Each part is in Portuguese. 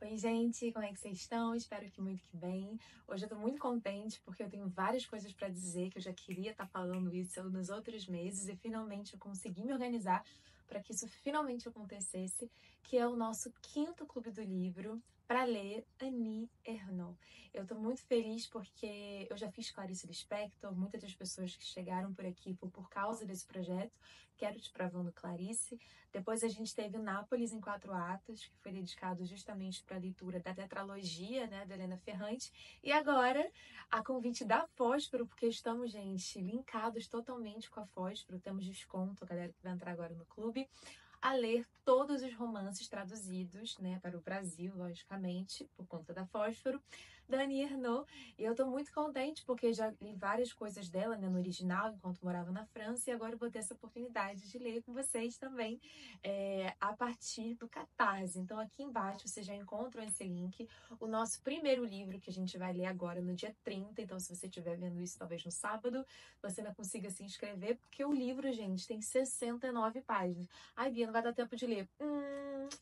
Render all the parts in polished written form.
Oi, gente, como é que vocês estão? Espero que muito que bem. Hoje eu tô muito contente porque eu tenho várias coisas para dizer que eu já queria estar falando isso nos outros meses e finalmente eu consegui me organizar para que isso finalmente acontecesse, que é o nosso quinto Clube do Livro para ler Annie Ernaux. Eu tô muito feliz porque eu já fiz Clarice Lispector, muitas das pessoas que chegaram por aqui foi por causa desse projeto, Quero Te Provando Clarice. Depois a gente teve Nápoles em 4 atos, que foi dedicado justamente para a leitura da tetralogia, né, da Helena Ferrante. E agora, a convite da Fósforo, porque estamos, gente, linkados totalmente com a Fósforo. Temos desconto, a galera que vai entrar agora no clube, a ler todos os romances traduzidos, né, para o Brasil, logicamente, por conta da Fósforo, da Annie Ernaux. E eu tô muito contente porque já li várias coisas dela, né, no original, enquanto morava na França, e agora eu vou ter essa oportunidade de ler com vocês também, a partir do Catarse. Então, aqui embaixo vocês já encontram esse link. O nosso primeiro livro que a gente vai ler agora no dia 30. Então, se você estiver vendo isso talvez no sábado, você ainda consiga se inscrever, porque o livro, gente, tem 69 páginas. Ai, Bia, não vai dar tempo de ler.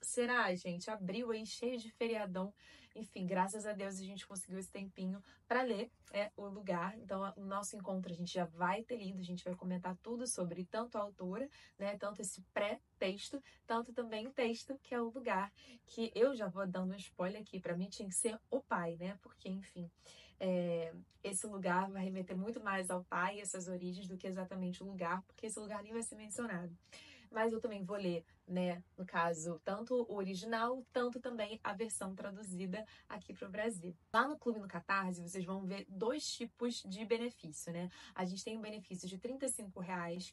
Será, gente? Abril aí, cheio de feriadão. Enfim, graças a Deus a gente conseguiu esse tempinho para ler O Lugar. Então, o nosso encontro a gente já vai ter lido, a gente vai comentar tudo sobre tanto a autora, né, tanto esse pré-texto, tanto também o texto, que é O Lugar, que eu já vou dando um spoiler aqui, para mim tinha que ser o pai, né, porque, enfim, esse lugar vai remeter muito mais ao pai, essas origens, do que exatamente o lugar, porque esse lugar nem vai ser mencionado. Mas eu também vou ler, né, no caso, tanto o original, tanto também a versão traduzida aqui para o Brasil. Lá no Clube no Catarse, vocês vão ver dois tipos de benefício, né? A gente tem um benefício de R$ 35,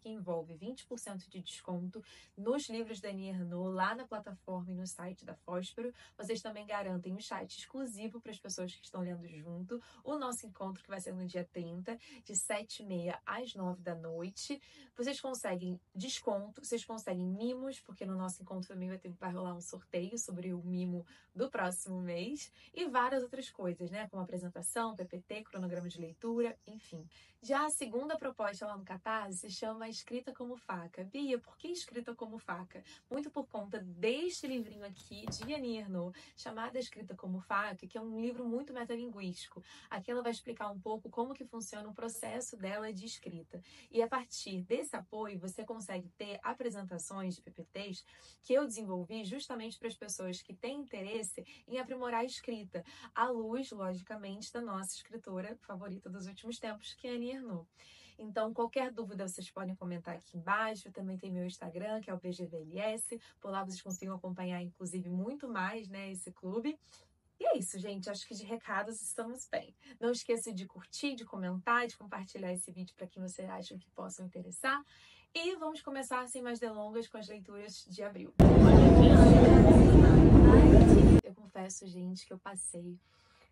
que envolve 20% de desconto nos livros da Annie Ernaux, lá na plataforma e no site da Fósforo. Vocês também garantem um chat exclusivo para as pessoas que estão lendo junto, o nosso encontro, que vai ser no dia 30, de 7h30 às 9 da noite. Vocês conseguem desconto, vocês conseguem mimos, porque no nosso encontro também vai rolar um sorteio sobre o mimo do próximo mês, e várias outras coisas, né? Como apresentação, PPT, cronograma de leitura, enfim. Já a segunda proposta lá no Catarse se chama Escrita como Faca. Bia, por que Escrita como Faca? Muito por conta deste livrinho aqui, de Annie Ernaux, chamada Escrita como Faca, que é um livro muito metalinguístico. Aqui ela vai explicar um pouco como que funciona o processo dela de escrita. E a partir desse apoio, você consegue ter apresentações de PPTs que eu desenvolvi justamente para as pessoas que têm interesse em aprimorar a escrita, à luz, logicamente, da nossa escritora favorita dos últimos tempos, que é a Annie Ernaux. Então, qualquer dúvida vocês podem comentar aqui embaixo. Também tem meu Instagram, que é o BGVLS. Por lá vocês conseguem acompanhar, inclusive, muito mais, né, esse clube. E é isso, gente. Acho que de recados estamos bem. Não esqueça de curtir, de comentar, de compartilhar esse vídeo para quem você acha que possa interessar. E vamos começar, sem mais delongas, com as leituras de abril. Eu confesso, gente, que eu passei...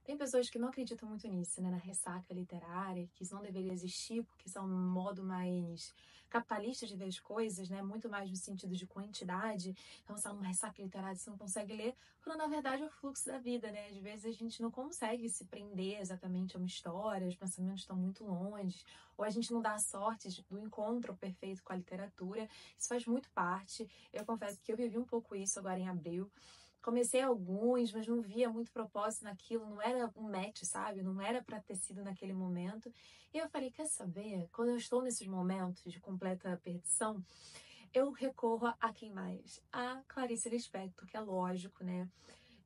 Tem pessoas que não acreditam muito nisso, né? Na ressaca literária, que isso não deveria existir, porque isso é um modo mais capitalista de ver as coisas, né? Muito mais no sentido de quantidade. Então, se é uma ressaca literária, você não consegue ler, quando na verdade é o fluxo da vida, né? Às vezes a gente não consegue se prender exatamente a uma história, os pensamentos estão muito longe, ou a gente não dá a sorte do encontro perfeito com a literatura. Isso faz muito parte. Eu confesso que eu vivi um pouco isso agora em abril. Comecei alguns, mas não via muito propósito naquilo, não era um match, sabe? Não era para ter sido naquele momento. E eu falei, quer saber? Quando eu estou nesses momentos de completa perdição, eu recorro a quem mais? A Clarice Lispector, que é lógico, né?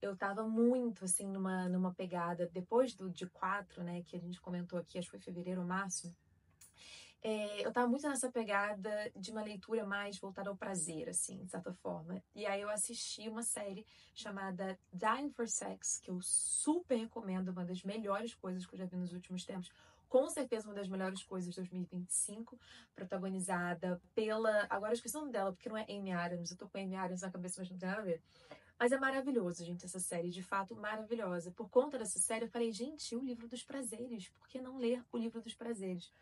Eu tava muito, assim, numa pegada, depois do de 4, né, que a gente comentou aqui, acho que foi fevereiro ou março, eu tava muito nessa pegada de uma leitura mais voltada ao prazer, assim, de certa forma. E aí eu assisti uma série chamada Dying for Sex, que eu super recomendo, uma das melhores coisas que eu já vi nos últimos tempos. Com certeza uma das melhores coisas de 2025, protagonizada pela... Agora eu esqueci o nome dela, porque não é Amy Adams, eu tô com Amy Adams na cabeça, mas não tem nada a ver. Mas é maravilhoso, gente, essa série, de fato, maravilhosa. Por conta dessa série, eu falei, gente, o Livro dos Prazeres, por que não ler o Livro dos Prazeres?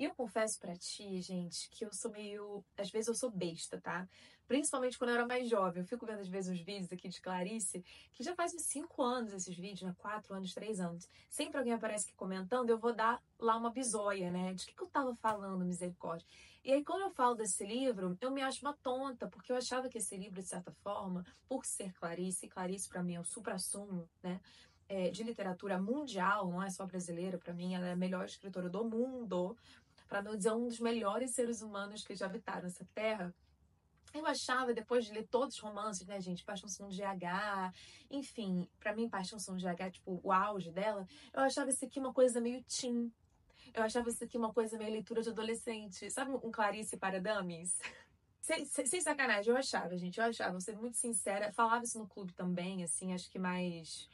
E eu confesso pra ti, gente, que eu sou meio... Às vezes eu sou besta, tá? Principalmente quando eu era mais jovem. Eu fico vendo às vezes os vídeos aqui de Clarice, que já faz uns 5 anos esses vídeos, né? 4 anos, 3 anos. Sempre alguém aparece aqui comentando, eu vou dar lá uma bisóia, né? De que eu tava falando, misericórdia? E aí, quando eu falo desse livro, eu me acho uma tonta, porque eu achava que esse livro, de certa forma, por ser Clarice, e Clarice pra mim é o suprassumo, né? De literatura mundial, não é só brasileira, pra mim ela é a melhor escritora do mundo, para não dizer um dos melhores seres humanos que já habitaram essa terra. Eu achava, depois de ler todos os romances, né, gente, Paixão Segundo GH, enfim, pra mim, Paixão Segundo GH, tipo, o auge dela, eu achava isso aqui uma coisa meio teen. Eu achava isso aqui uma coisa meio leitura de adolescente. Sabe um Clarice para Dummies? Sem sacanagem, eu achava, gente, eu achava, vou ser muito sincera, falava isso no clube também, assim, acho que mais,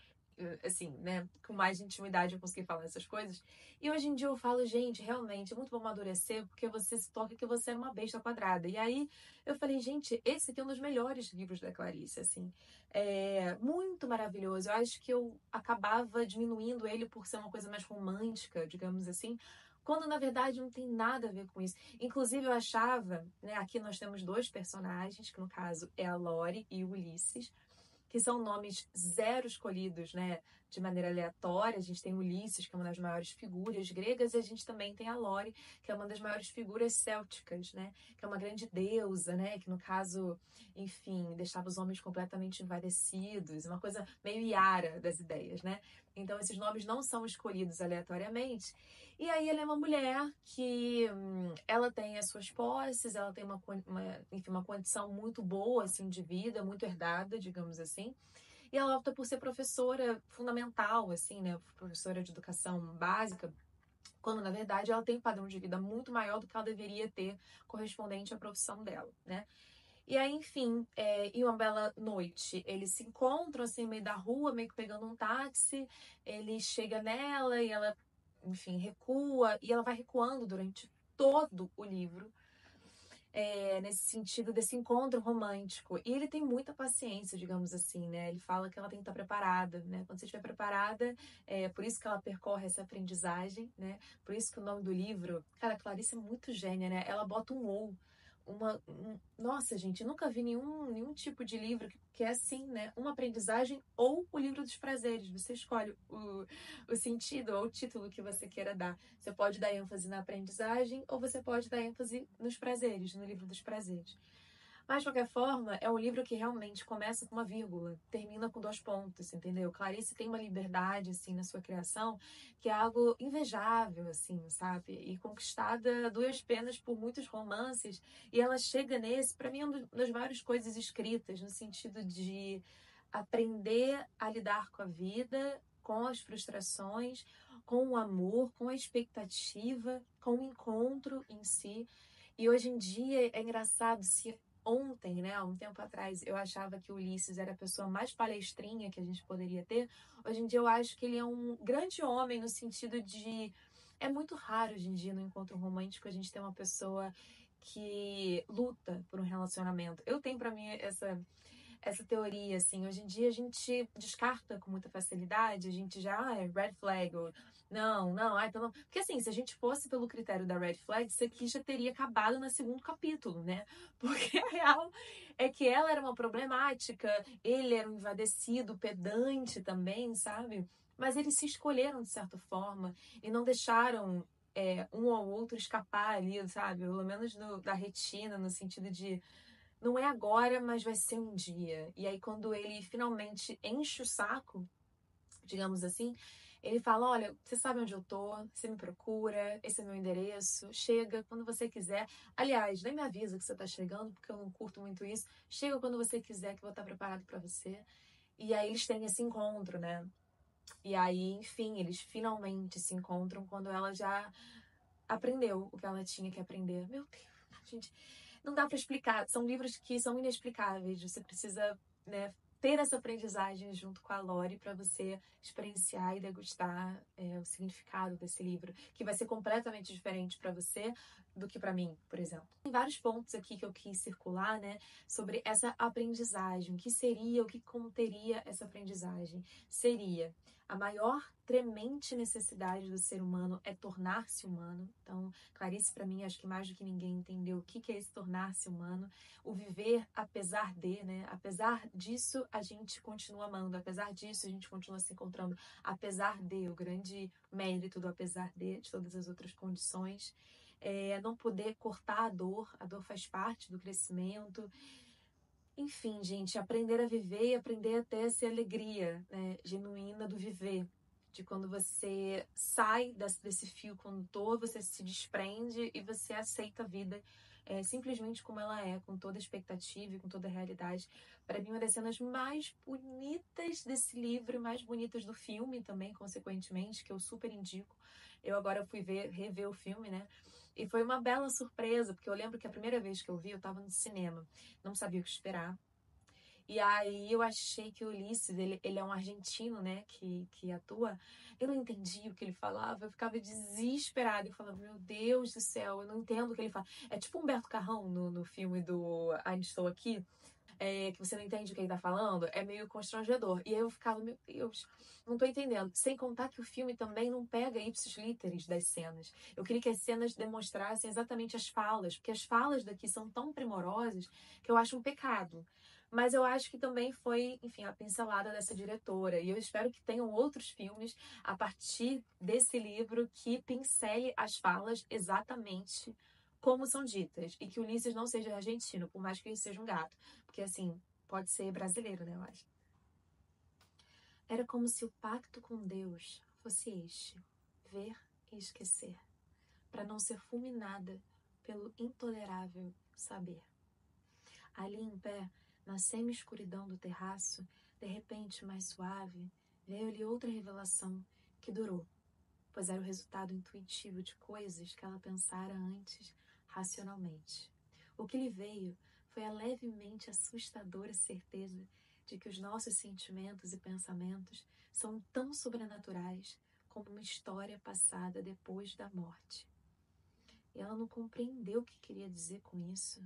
assim, né, com mais intimidade eu consegui falar essas coisas. E hoje em dia eu falo, gente, realmente, é muito bom amadurecer, porque você se toca que você é uma besta quadrada. E aí eu falei, gente, esse aqui é um dos melhores livros da Clarice, assim, é muito maravilhoso. Eu acho que eu acabava diminuindo ele por ser uma coisa mais romântica, digamos assim, quando na verdade não tem nada a ver com isso. Inclusive, eu achava, né, aqui nós temos dois personagens, que no caso é a Lori e o Ulisses, que são nomes zero escolhidos, né, de maneira aleatória. A gente tem Ulisses, que é uma das maiores figuras gregas, e a gente também tem a Lori, que é uma das maiores figuras célticas, né, que é uma grande deusa, né, que no caso, enfim, deixava os homens completamente envaidecidos, uma coisa meio Yara das ideias, né. Então, esses nomes não são escolhidos aleatoriamente. E aí ela é uma mulher que ela tem as suas posses, ela tem enfim, uma condição muito boa assim, de vida, muito herdada, digamos assim. E ela opta por ser professora fundamental, assim, né? Professora de educação básica, quando na verdade ela tem um padrão de vida muito maior do que ela deveria ter correspondente à profissão dela, né? E aí, enfim, em uma bela noite, eles se encontram assim, no meio da rua, meio que pegando um táxi. Ele chega nela e ela, enfim, recua. E ela vai recuando durante todo o livro, nesse sentido desse encontro romântico. E ele tem muita paciência, digamos assim, né? Ele fala que ela tem que estar preparada, né? Quando você estiver preparada, por isso que ela percorre essa aprendizagem, né? Por isso que o nome do livro... Cara, a Clarice é muito gênia, né? Ela bota um ou. Nossa, gente, eu nunca vi nenhum tipo de livro que é assim, né? Uma aprendizagem ou o livro dos prazeres. Você escolhe o sentido ou o título que você queira dar. Você pode dar ênfase na aprendizagem ou você pode dar ênfase nos prazeres, no livro dos prazeres. Mas, de qualquer forma, é um livro que realmente começa com uma vírgula, termina com 2 pontos, entendeu? Clarice tem uma liberdade, assim, na sua criação, que é algo invejável, assim, sabe? E conquistada a duas penas por muitos romances. E ela chega nesse, para mim, é uma das maiores coisas escritas, no sentido de aprender a lidar com a vida, com as frustrações, com o amor, com a expectativa, com o encontro em si. E hoje em dia é engraçado, se ontem, né, há um tempo atrás, eu achava que o Ulisses era a pessoa mais palestrinha que a gente poderia ter, hoje em dia eu acho que ele é um grande homem no sentido de... É muito raro hoje em dia no encontro romântico a gente ter uma pessoa que luta por um relacionamento. Eu tenho pra mim essa teoria, assim, hoje em dia a gente descarta com muita facilidade, a gente já, é red flag, ou não, então não. Porque assim, se a gente fosse pelo critério da red flag, isso aqui já teria acabado no segundo capítulo, né? Porque a real é que ela era uma problemática, ele era um envadecido, pedante também, sabe? Mas eles se escolheram de certa forma e não deixaram um ou outro escapar ali, sabe? Pelo menos da retina, no sentido de não é agora, mas vai ser um dia. E aí, quando ele finalmente enche o saco, digamos assim, ele fala: Olha, você sabe onde eu tô, você me procura, esse é meu endereço, chega quando você quiser. Aliás, nem me avisa que você tá chegando, porque eu não curto muito isso. Chega quando você quiser, que eu vou estar preparado para você. E aí, eles têm esse encontro, né? E aí, enfim, eles finalmente se encontram quando ela já aprendeu o que ela tinha que aprender. Meu Deus, gente, não dá para explicar. São livros que são inexplicáveis. Você precisa, né, ter essa aprendizagem junto com a Lori para você experienciar e degustar o significado desse livro, que vai ser completamente diferente para você do que para mim, por exemplo. Tem vários pontos aqui que eu quis circular, né, sobre essa aprendizagem. O que seria, como teria essa aprendizagem? Seria a maior tremente necessidade do ser humano é tornar-se humano. Então, Clarice, para mim, acho que mais do que ninguém entendeu o que é esse tornar-se humano. O viver apesar de, né? Apesar disso, a gente continua amando. Apesar disso, a gente continua se encontrando. Apesar de, o grande mérito do apesar de todas as outras condições. Não poder cortar a dor faz parte do crescimento. Enfim, gente, aprender a viver e aprender a ter essa alegria, né, genuína do viver. De quando você sai desse fio condutor, você se desprende e você aceita a vida simplesmente como ela é, com toda a expectativa e com toda a realidade. Para mim, uma das cenas mais bonitas desse livro e mais bonitas do filme também, consequentemente, que eu super indico. Eu agora fui rever o filme, né? E foi uma bela surpresa, porque eu lembro que a primeira vez que eu vi, eu estava no cinema, não sabia o que esperar. E aí eu achei que o Ulisses, ele é um argentino, né, que atua. Eu não entendi o que ele falava, eu ficava desesperada. Eu falava, meu Deus do céu, eu não entendo o que ele fala. É tipo Humberto Carrão no filme do Ainda Estou Aqui, que você não entende o que ele tá falando, é meio constrangedor. E aí eu ficava, meu Deus, não tô entendendo. Sem contar que o filme também não pega ipsis literis das cenas. Eu queria que as cenas demonstrassem exatamente as falas, porque as falas daqui são tão primorosas que eu acho um pecado. Mas eu acho que também foi, enfim, a pincelada dessa diretora. E eu espero que tenham outros filmes a partir desse livro que pincele as falas exatamente como são ditas. E que Ulisses não seja argentino, por mais que ele seja um gato. Porque, assim, pode ser brasileiro, né, eu acho. Era como se o pacto com Deus fosse este: ver e esquecer, para não ser fulminada pelo intolerável saber. Ali em pé, na semi-escuridão do terraço, de repente mais suave, veio-lhe outra revelação que durou, pois era o resultado intuitivo de coisas que ela pensara antes racionalmente. O que lhe veio foi a levemente assustadora certeza de que os nossos sentimentos e pensamentos são tão sobrenaturais como uma história passada depois da morte. E ela não compreendeu o que queria dizer com isso.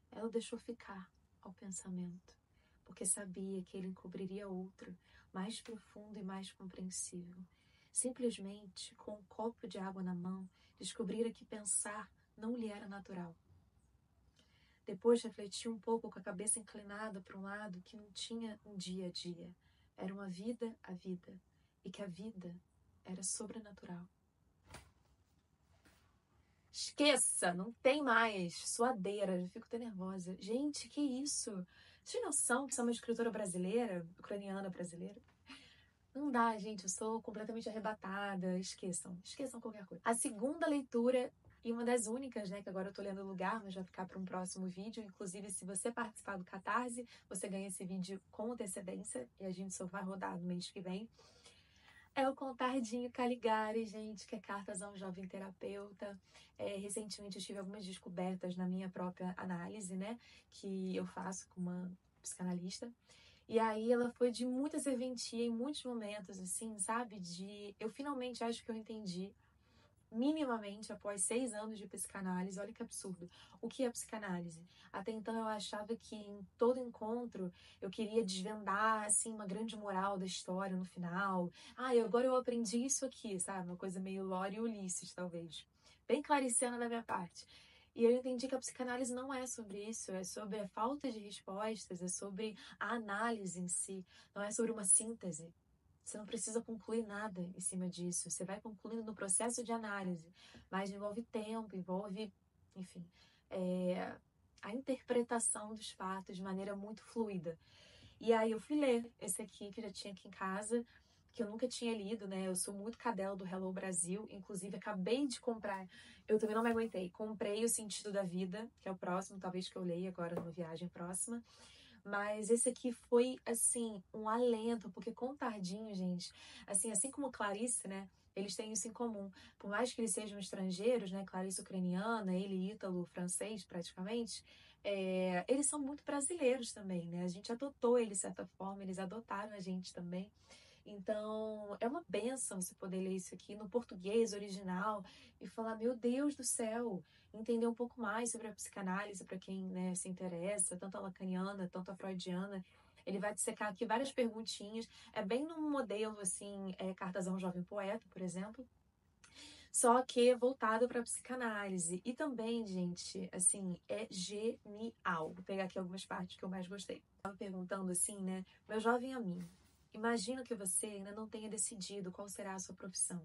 Ela o deixou ficar ao pensamento, porque sabia que ele encobriria outro, mais profundo e mais compreensível. Simplesmente, com um copo de água na mão, descobrira que pensar não lhe era natural. Depois refletiu um pouco com a cabeça inclinada para um lado que não tinha um dia a dia. Era uma vida a vida, e que a vida era sobrenatural. Esqueça, não tem mais. Suadeira, já fico até nervosa. Gente, que isso? Vocês têm noção que sou uma escritora brasileira, ucraniana brasileira? Não dá, gente, eu sou completamente arrebatada. Esqueçam qualquer coisa. A segunda leitura, e uma das únicas, né, que agora eu tô lendo o lugar, mas vai ficar para um próximo vídeo. Inclusive, se você participar do Catarse, você ganha esse vídeo com antecedência, e a gente só vai rodar no mês que vem. É o Contardinho Caligari, gente, que é Cartas a um Jovem Terapeuta. Recentemente eu tive algumas descobertas na minha própria análise, né, que eu faço com uma psicanalista. E aí ela foi de muita serventia em muitos momentos, assim, sabe? Eu finalmente acho que eu entendi minimamente após 6 anos de psicanálise. Olha que absurdo. O que é psicanálise? Até então eu achava que em todo encontro eu queria desvendar, assim, uma grande moral da história no final. Agora eu aprendi isso aqui, sabe? Uma coisa meio Lore e Ulisses, talvez. Bem clariciana da minha parte. E eu entendi que a psicanálise não é sobre isso, é sobre a falta de respostas, é sobre a análise em si, não é sobre uma síntese. Você não precisa concluir nada em cima disso. Você vai concluindo no processo de análise, mas envolve tempo, envolve, enfim, a interpretação dos fatos de maneira muito fluida. E aí eu fui ler esse aqui, que eu já tinha aqui em casa, que eu nunca tinha lido, né? Eu sou muito cadela do Hello Brasil, inclusive acabei de comprar, eu também não me aguentei, comprei O Sentido da Vida, que é o próximo, talvez que eu leia agora numa viagem próxima. Mas esse aqui foi, assim, um alento, porque Contardinho, gente, assim como Clarice, né, eles têm isso em comum. Por mais que eles sejam estrangeiros, né, Clarice ucraniana, ele ítalo, francês, praticamente, eles são muito brasileiros também, né? A gente adotou eles de certa forma, eles adotaram a gente também. Então, é uma bênção você poder ler isso aqui no português original e falar, meu Deus do céu, entender um pouco mais sobre a psicanálise para quem, né, se interessa, tanto a lacaniana, tanto a freudiana. Ele vai dissecar aqui várias perguntinhas. É bem num modelo, assim, Cartas a um Jovem Poeta, por exemplo, só que voltado para psicanálise. E também, gente, assim, é genial. Vou pegar aqui algumas partes que eu mais gostei. Estava perguntando assim, né? Meu jovem amigo, imagino que você ainda não tenha decidido qual será a sua profissão.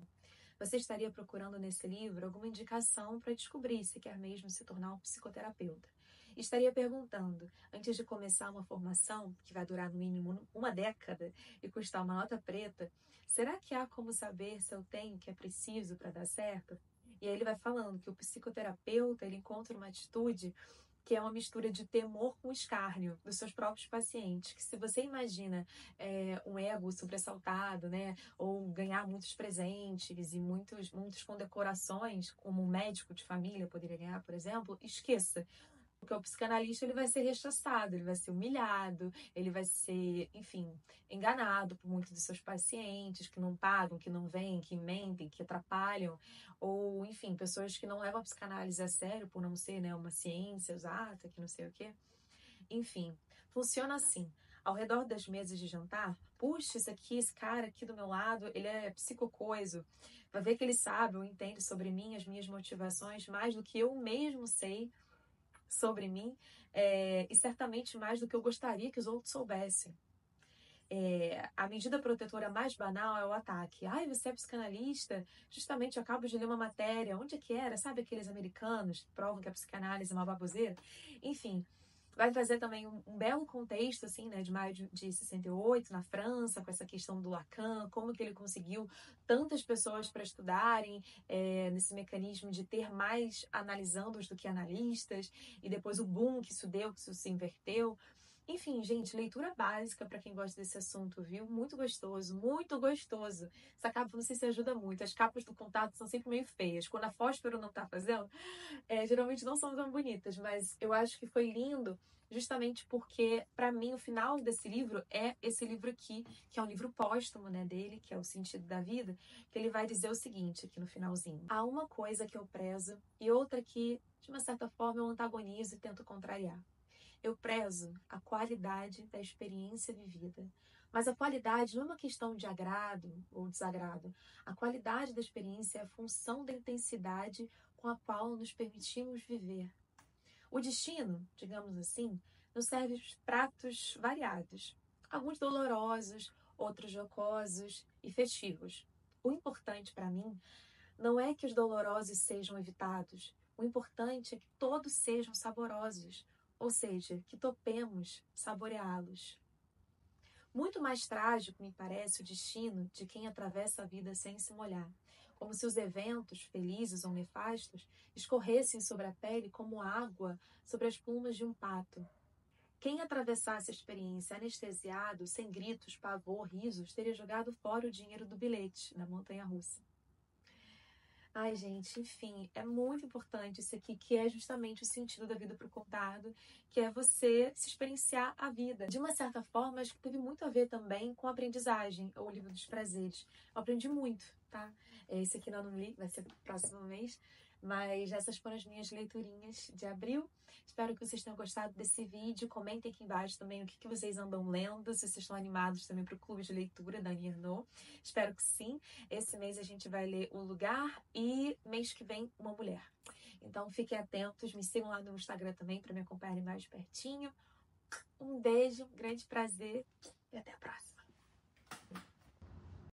Você estaria procurando nesse livro alguma indicação para descobrir se quer mesmo se tornar um psicoterapeuta. Estaria perguntando, antes de começar uma formação, que vai durar no mínimo uma década e custar uma nota preta, será que há como saber se eu tenho o que é preciso para dar certo? E aí ele vai falando que o psicoterapeuta ele encontra uma atitude que é uma mistura de temor com escárnio dos seus próprios pacientes. Que se você imagina um ego sobressaltado, né, ou ganhar muitos presentes e muitos condecorações, como um médico de família poderia ganhar, por exemplo, esqueça. Porque o psicanalista ele vai ser rechaçado, ele vai ser humilhado, ele vai ser, enfim, enganado por muitos dos seus pacientes que não pagam, que não vêm, que mentem, que atrapalham, ou, enfim, pessoas que não levam a psicanálise a sério por não ser, né, uma ciência exata, que não sei o quê. Enfim, funciona assim. Ao redor das mesas de jantar, puxa, esse cara aqui do meu lado, ele é psicocoiso. Vai ver que ele sabe ou entende sobre mim, as minhas motivações, mais do que eu mesmo sei sobre mim, e certamente mais do que eu gostaria que os outros soubessem. A medida protetora mais banal é o ataque. Ai, você é psicanalista? Justamente eu acabo de ler uma matéria. Onde é que era? Sabe aqueles americanos que provam que a psicanálise é uma baboseira? Enfim, vai trazer também um belo contexto, assim, né, de maio de 68, na França, com essa questão do Lacan, como que ele conseguiu tantas pessoas para estudarem nesse mecanismo de ter mais analisandos do que analistas, e depois o boom que isso deu, que isso se inverteu. Enfim, gente, leitura básica para quem gosta desse assunto, viu? Muito gostoso, muito gostoso. Essa capa, não sei se ajuda muito. As capas do Contato são sempre meio feias. Quando a Fósforo não tá fazendo, geralmente não são tão bonitas, mas eu acho que foi lindo justamente porque, para mim, o final desse livro é esse livro aqui, que é um livro póstumo, né, dele, que é O Sentido da Vida, que ele vai dizer o seguinte aqui no finalzinho. Há uma coisa que eu prezo e outra que, de uma certa forma, eu antagonizo e tento contrariar. Eu prezo a qualidade da experiência vivida. Mas a qualidade não é uma questão de agrado ou desagrado. A qualidade da experiência é a função da intensidade com a qual nos permitimos viver. O destino, digamos assim, nos serve pratos variados. Alguns dolorosos, outros jocosos e festivos. O importante para mim não é que os dolorosos sejam evitados. O importante é que todos sejam saborosos, ou seja, que topemos saboreá-los. Muito mais trágico me parece o destino de quem atravessa a vida sem se molhar, como se os eventos, felizes ou nefastos, escorressem sobre a pele como água sobre as plumas de um pato. Quem atravessasse a experiência anestesiado, sem gritos, pavor, risos, teria jogado fora o dinheiro do bilhete na montanha-russa. Ai, gente, enfim, é muito importante isso aqui, que é justamente o sentido da vida para o contado, que é você se experienciar a vida. De uma certa forma, acho que teve muito a ver também com a aprendizagem, ou o livro dos prazeres. Eu aprendi muito, tá? Esse aqui eu não li, vai ser pro próximo mês, mas essas foram as minhas leiturinhas de abril. Espero que vocês tenham gostado desse vídeo. Comentem aqui embaixo também o que vocês andam lendo, se vocês estão animados também para o clube de leitura da Annie Ernaux. Espero que sim. Esse mês a gente vai ler O Lugar e mês que vem Uma Mulher. Então fiquem atentos, me sigam lá no Instagram também para me acompanharem mais pertinho. Um beijo, um grande prazer e até a próxima.